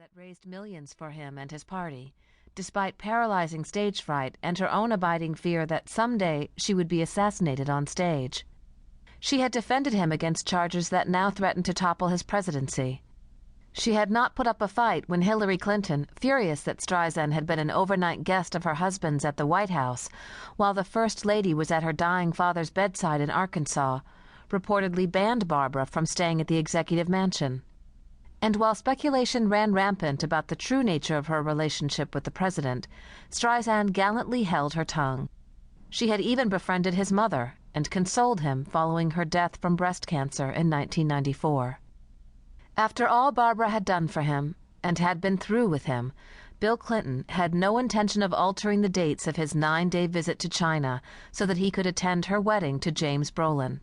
that raised millions for him and his party, despite paralyzing stage fright and her own abiding fear that someday she would be assassinated on stage. She had defended him against charges that now threatened to topple his presidency. She had not put up a fight when Hillary Clinton, furious that Streisand had been an overnight guest of her husband's at the White House, while the First Lady was at her dying father's bedside in Arkansas, reportedly banned Barbara from staying at the executive mansion. And while speculation ran rampant about the true nature of her relationship with the president, Streisand gallantly held her tongue. She had even befriended his mother and consoled him following her death from breast cancer in 1994. After all Barbara had done for him, and had been through with him, Bill Clinton had no intention of altering the dates of his 9-day visit to China so that he could attend her wedding to James Brolin.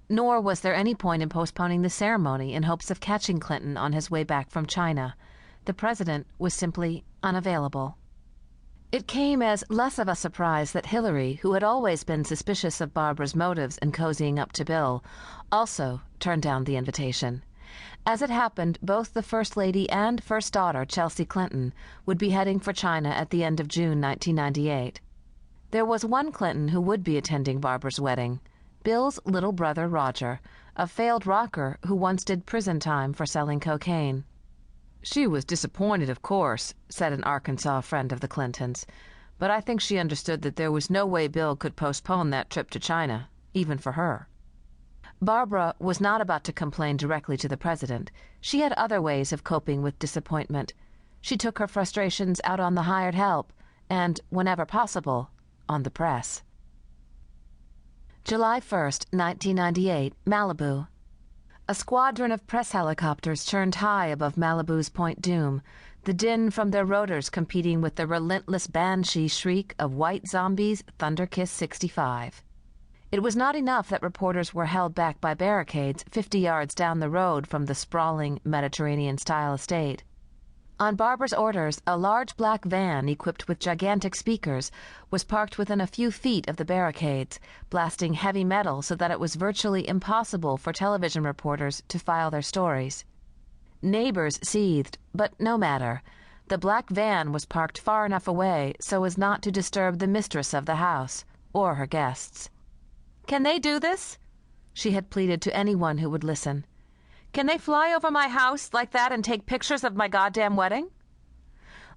Nor was there any point in postponing the ceremony in hopes of catching Clinton on his way back from China. The president was simply unavailable. It came as less of a surprise that Hillary, who had always been suspicious of Barbara's motives in cozying up to Bill, also turned down the invitation. As it happened, both the First Lady and First Daughter, Chelsea Clinton, would be heading for China at the end of June 1998. There was one Clinton who would be attending Barbara's wedding, Bill's little brother Roger, a failed rocker who once did prison time for selling cocaine. "She was disappointed, of course," said an Arkansas friend of the Clintons, "but I think she understood that there was no way Bill could postpone that trip to China, even for her." Barbara was not about to complain directly to the president. She had other ways of coping with disappointment. She took her frustrations out on the hired help and, whenever possible, on the press. July 1st, 1998, Malibu. A squadron of press helicopters churned high above Malibu's Point Dume, the din from their rotors competing with the relentless banshee shriek of White Zombie's Thunder Kiss 65. It was not enough that reporters were held back by barricades 50 yards down the road from the sprawling Mediterranean-style estate. On Barbara's orders, a large black van equipped with gigantic speakers was parked within a few feet of the barricades, blasting heavy metal so that it was virtually impossible for television reporters to file their stories. Neighbors seethed, but no matter. The black van was parked far enough away so as not to disturb the mistress of the house, or her guests. "Can they do this?" she had pleaded to anyone who would listen. "Can they fly over my house like that and take pictures of my goddamn wedding?"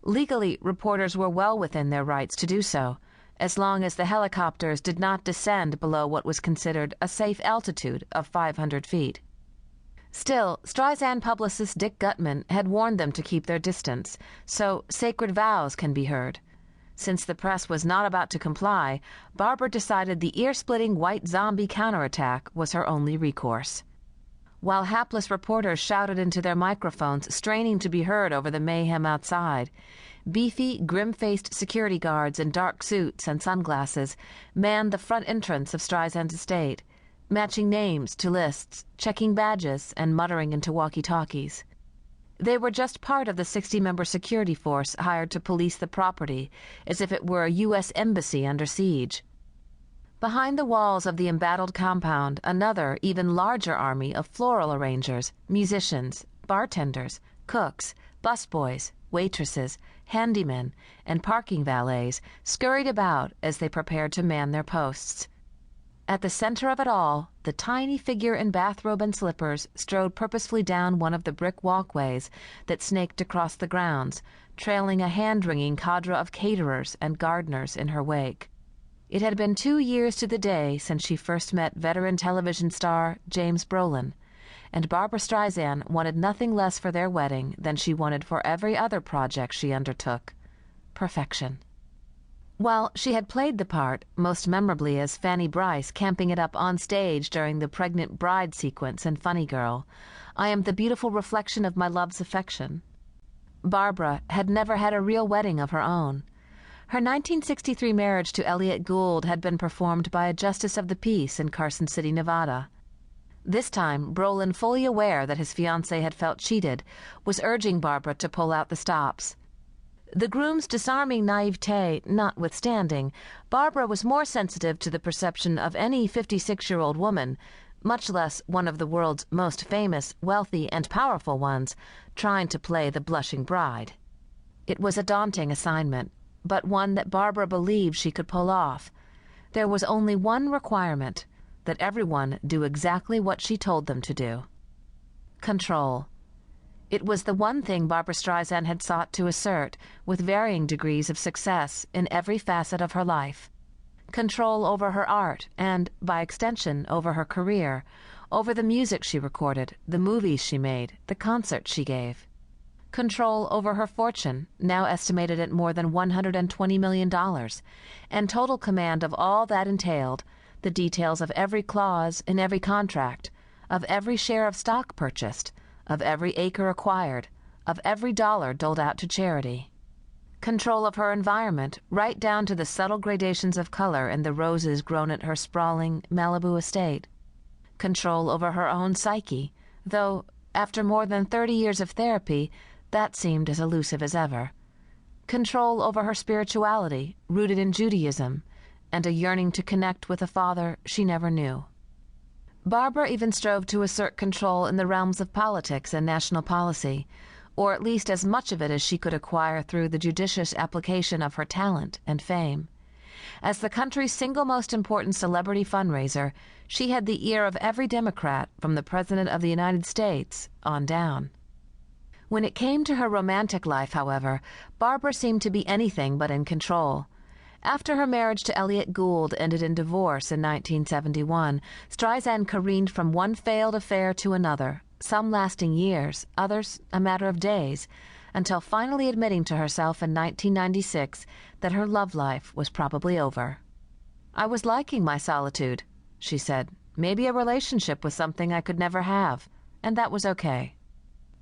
Legally, reporters were well within their rights to do so, as long as the helicopters did not descend below what was considered a safe altitude of 500 feet. Still, Streisand publicist Dick Gutman had warned them to keep their distance, so sacred vows can be heard. Since the press was not about to comply, Barbara decided the ear-splitting White Zombie counterattack was her only recourse. While hapless reporters shouted into their microphones, straining to be heard over the mayhem outside, beefy, grim-faced security guards in dark suits and sunglasses manned the front entrance of Streisand's estate, matching names to lists, checking badges, and muttering into walkie-talkies. They were just part of the 60-member security force hired to police the property, as if it were a U.S. embassy under siege. Behind the walls of the embattled compound, another, even larger army of floral arrangers, musicians, bartenders, cooks, busboys, waitresses, handymen, and parking valets scurried about as they prepared to man their posts. At the center of it all, the tiny figure in bathrobe and slippers strode purposefully down one of the brick walkways that snaked across the grounds, trailing a hand-wringing cadre of caterers and gardeners in her wake. It had been 2 years to the day since she first met veteran television star James Brolin, and Barbra Streisand wanted nothing less for their wedding than she wanted for every other project she undertook: perfection. While she had played the part, most memorably as Fanny Brice camping it up on stage during the pregnant bride sequence in Funny Girl, "I am the beautiful reflection of my love's affection," Barbara had never had a real wedding of her own. Her 1963 marriage to Elliot Gould had been performed by a justice of the peace in Carson City, Nevada. This time, Brolin, fully aware that his fiancée had felt cheated, was urging Barbara to pull out the stops. The groom's disarming naivete notwithstanding, Barbara was more sensitive to the perception of any 56-year-old woman, much less one of the world's most famous, wealthy, and powerful ones, trying to play the blushing bride. It was a daunting assignment, but one that Barbara believed she could pull off. There was only one requirement, that everyone do exactly what she told them to do. Control. It was the one thing Barbra Streisand had sought to assert, with varying degrees of success, in every facet of her life. Control over her art and, by extension, over her career, over the music she recorded, the movies she made, the concerts she gave. Control over her fortune, now estimated at more than $120 million, and total command of all that entailed, the details of every clause in every contract, of every share of stock purchased, of every acre acquired, of every dollar doled out to charity. Control of her environment, right down to the subtle gradations of color in the roses grown at her sprawling Malibu estate. Control over her own psyche, though, after more than 30 years of therapy, that seemed as elusive as ever. Control over her spirituality, rooted in Judaism, and a yearning to connect with a father she never knew. Barbara even strove to assert control in the realms of politics and national policy, or at least as much of it as she could acquire through the judicious application of her talent and fame. As the country's single most important celebrity fundraiser, she had the ear of every Democrat from the President of the United States on down. When it came to her romantic life, however, Barbara seemed to be anything but in control. After her marriage to Elliot Gould ended in divorce in 1971, Streisand careened from one failed affair to another, some lasting years, others a matter of days, until finally admitting to herself in 1996 that her love life was probably over. "I was liking my solitude," she said. "Maybe a relationship was something I could never have, and that was okay."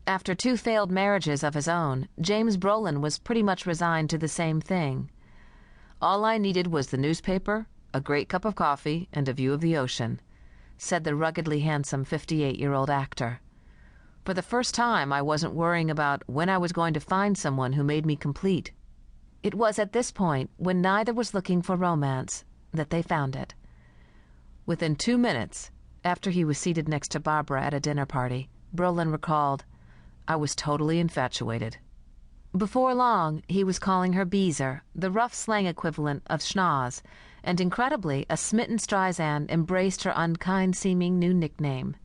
After 2 failed marriages of his own, James Brolin was pretty much resigned to the same thing. "All I needed was the newspaper, a great cup of coffee, and a view of the ocean," said the ruggedly handsome 58-year-old actor. "For the first time, I wasn't worrying about when I was going to find someone who made me complete." It was at this point, when neither was looking for romance, that they found it. Within 2 minutes, after he was seated next to Barbara at a dinner party, Brolin recalled, "I was totally infatuated." Before long, he was calling her Beezer, the rough slang equivalent of schnoz, and incredibly, a smitten Streisand embraced her unkind-seeming new nickname.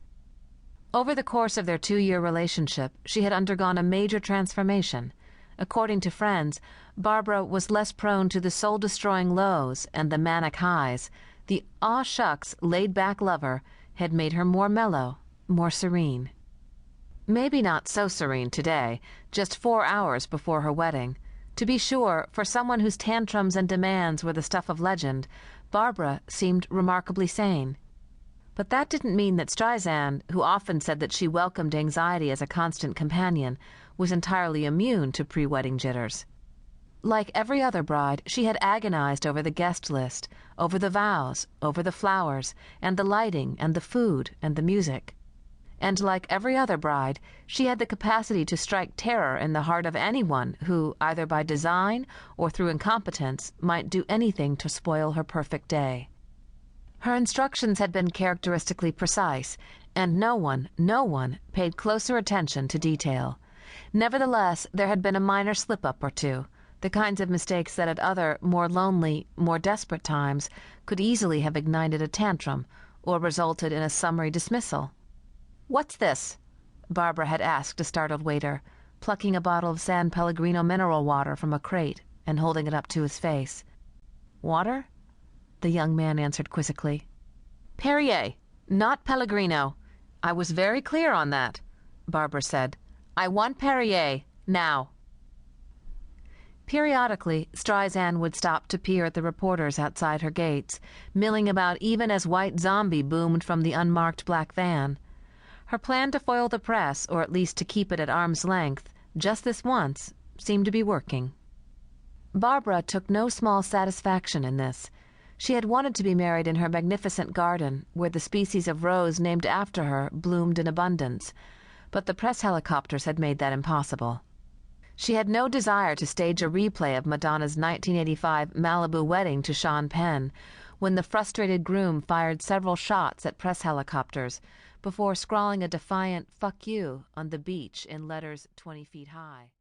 Over the course of their 2-year relationship, she had undergone a major transformation. According to friends, Barbara was less prone to the soul-destroying lows and the manic highs. The aw-shucks, laid-back lover had made her more mellow, more serene. Maybe not so serene today, just 4 hours before her wedding. To be sure, for someone whose tantrums and demands were the stuff of legend, Barbara seemed remarkably sane. But that didn't mean that Streisand, who often said that she welcomed anxiety as a constant companion, was entirely immune to pre-wedding jitters. Like every other bride, she had agonized over the guest list, over the vows, over the flowers, and the lighting, and the food, and the music. And like every other bride, she had the capacity to strike terror in the heart of anyone who, either by design or through incompetence, might do anything to spoil her perfect day. Her instructions had been characteristically precise, and no one paid closer attention to detail. Nevertheless, there had been a minor slip-up or two, the kinds of mistakes that at other, more lonely, more desperate times could easily have ignited a tantrum or resulted in a summary dismissal. "What's this?" Barbara had asked a startled waiter, plucking a bottle of San Pellegrino mineral water from a crate and holding it up to his face. "Water?" the young man answered quizzically. "Perrier, not Pellegrino. I was very clear on that," Barbara said. "I want Perrier, now." Periodically, Streisand would stop to peer at the reporters outside her gates, milling about even as White Zombie boomed from the unmarked black van. Her plan to foil the press, or at least to keep it at arm's length, just this once, seemed to be working. Barbara took no small satisfaction in this. She had wanted to be married in her magnificent garden, where the species of rose named after her bloomed in abundance, but the press helicopters had made that impossible. She had no desire to stage a replay of Madonna's 1985 Malibu wedding to Sean Penn, when the frustrated groom fired several shots at press helicopters before scrawling a defiant "fuck you" on the beach in letters 20 feet high.